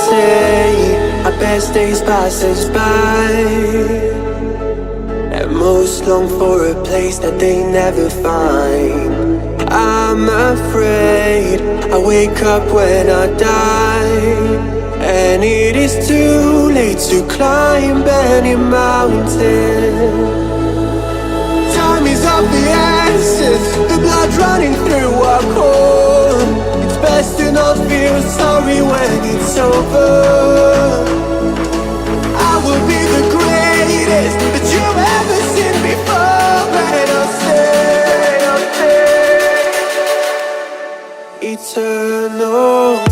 say our best days pass us by, and most long for a place that they never find. I'm afraid I wake up when I die, and it is too late to climb any mountain. Time is of the essence, the blood running through our core. It's best to not feel sorry when it's over. I will be the greatest that you've ever seen before, and I'll stay eternal.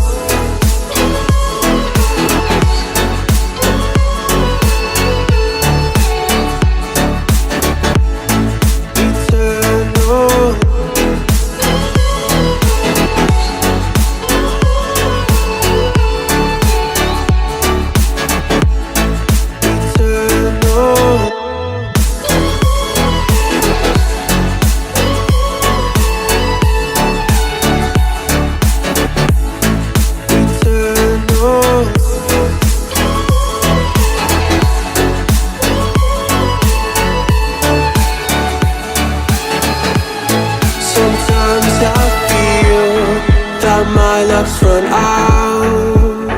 My luck's run out.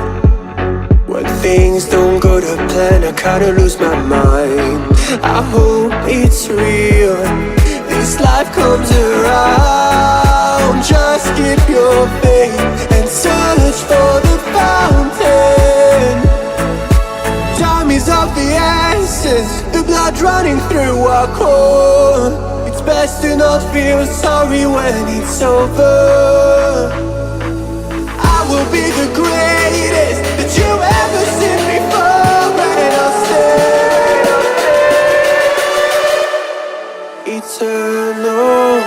When things don't go to plan, I kinda lose my mind. I hope it's real, this life comes around. Just keep your faith and search for the fountain. Time is of the essence, the blood running through our core. It's best to not feel sorry when it's over. Will be the greatest that you've ever seen before, and I'll stay eternal.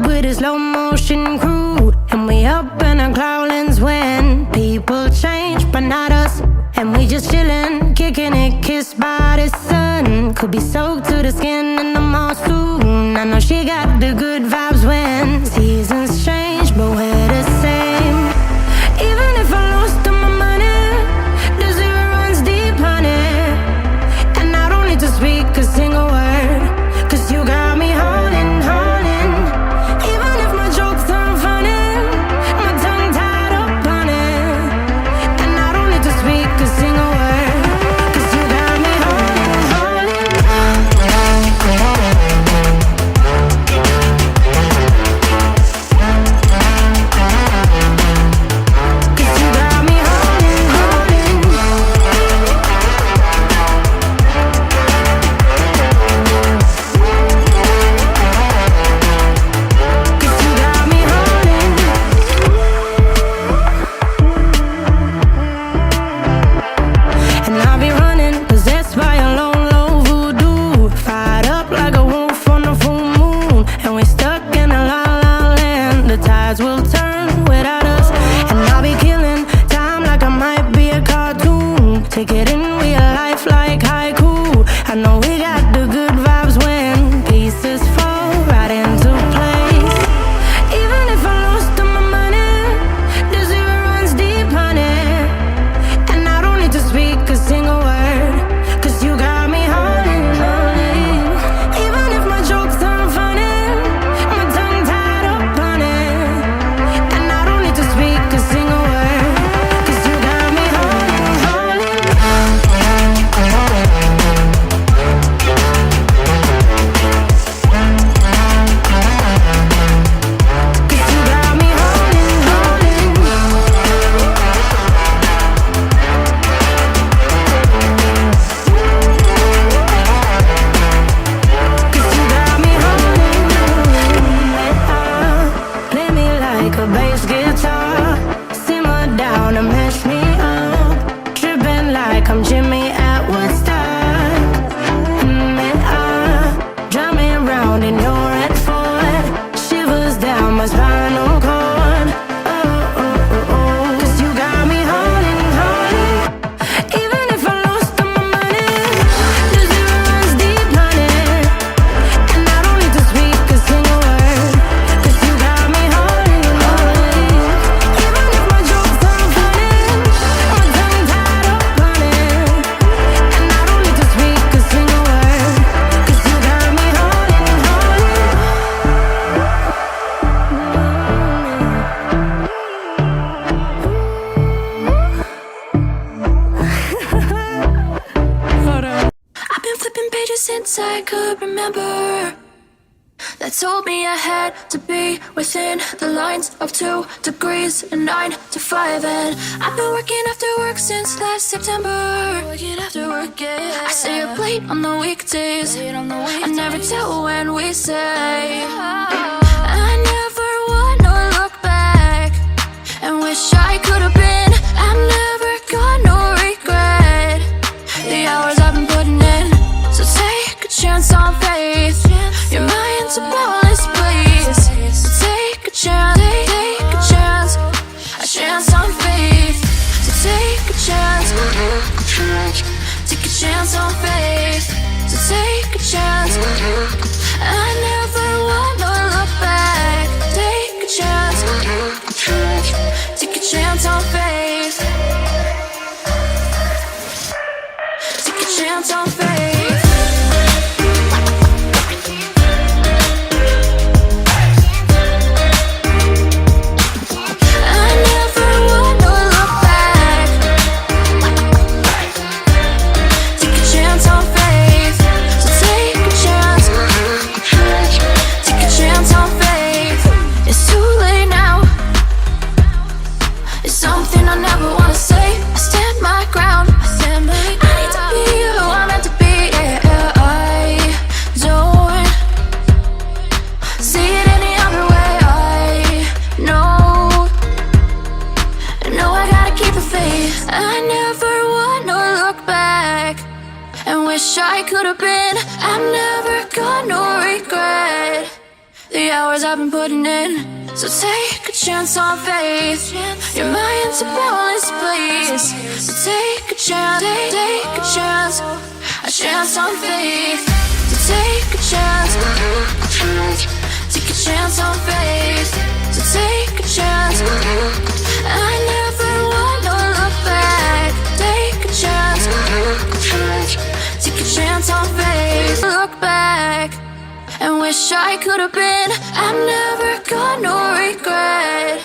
With a slow motion crew, and we up in our cloudlands when people change, but not us. And we just chillin', kicking it, kissed by the sun. Could be soaked to the skin in the mall soon. I know she got the good vibes when seasons change, but we're the same. Even if I lost all my money, the zero runs deep, honey. And I don't need to speak a single word, 'cause you got me holding, holding. Even if my jokes aren't funny, my tongue tied up on it. And I don't need to speak a single word, 'cause you got me holding, holding. Take it in real life like haiku. I know I'm Jimmy at Woodstock. Drive me around in your red Ford. Shivers down my spinal cord. Cause you got me holding, holding. Even if I lost all my money, the zero runs deep, honey. And I don't need to speak a single word, cause you got me holding, holding. Even if my jokes aren't funny, my tongue tied up on it. And I don't need to speak a single word, cause you got me holding, holding. I've been flipping pages since I could remember. That told me I had to be within the lines of 2 degrees and 9 to 5. And I've been working after work since last September. Working after work, yeah. I stay up late on the weekdays. I never tell when we say. I never wanna look back and wish I could have been. I've never got no regret. The hours I've been putting in, so take a chance on faith. Your mind's a boundless place, so take a chance, take a chance on faith. So take a chance, take a chance on faith. So take a chance. I never wanna look back. Take a chance, take a chance on faith. Take a chance on faith. I never wanna look back. Take a chance on faith. So take a chance. Take a chance on faith. It's too late now. It's something I never wanna say. I stand my ground. I need to be who I'm meant to be. Yeah, I don't see it any other way. I know I gotta keep the faith. I never wanna look back and wish I could have been. I've never got no regret. The hours I've been putting in, so take a chance on faith. Your mind's a boundless place, so take a chance, take a chance on faith. So take a chance, take a chance on faith. So take a chance. I never wanna look back. Take a chance, take a chance on faith. Look back and wish I could have been. I've never got no regret.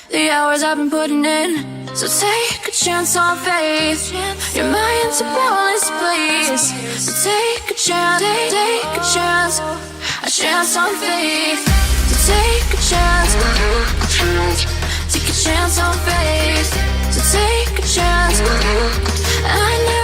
The hours I've been putting in, so take a chance on faith. Your mind's a boundless place, so take a chance, take a chance on faith. So take a chance, take a chance on faith. So take a chance. I never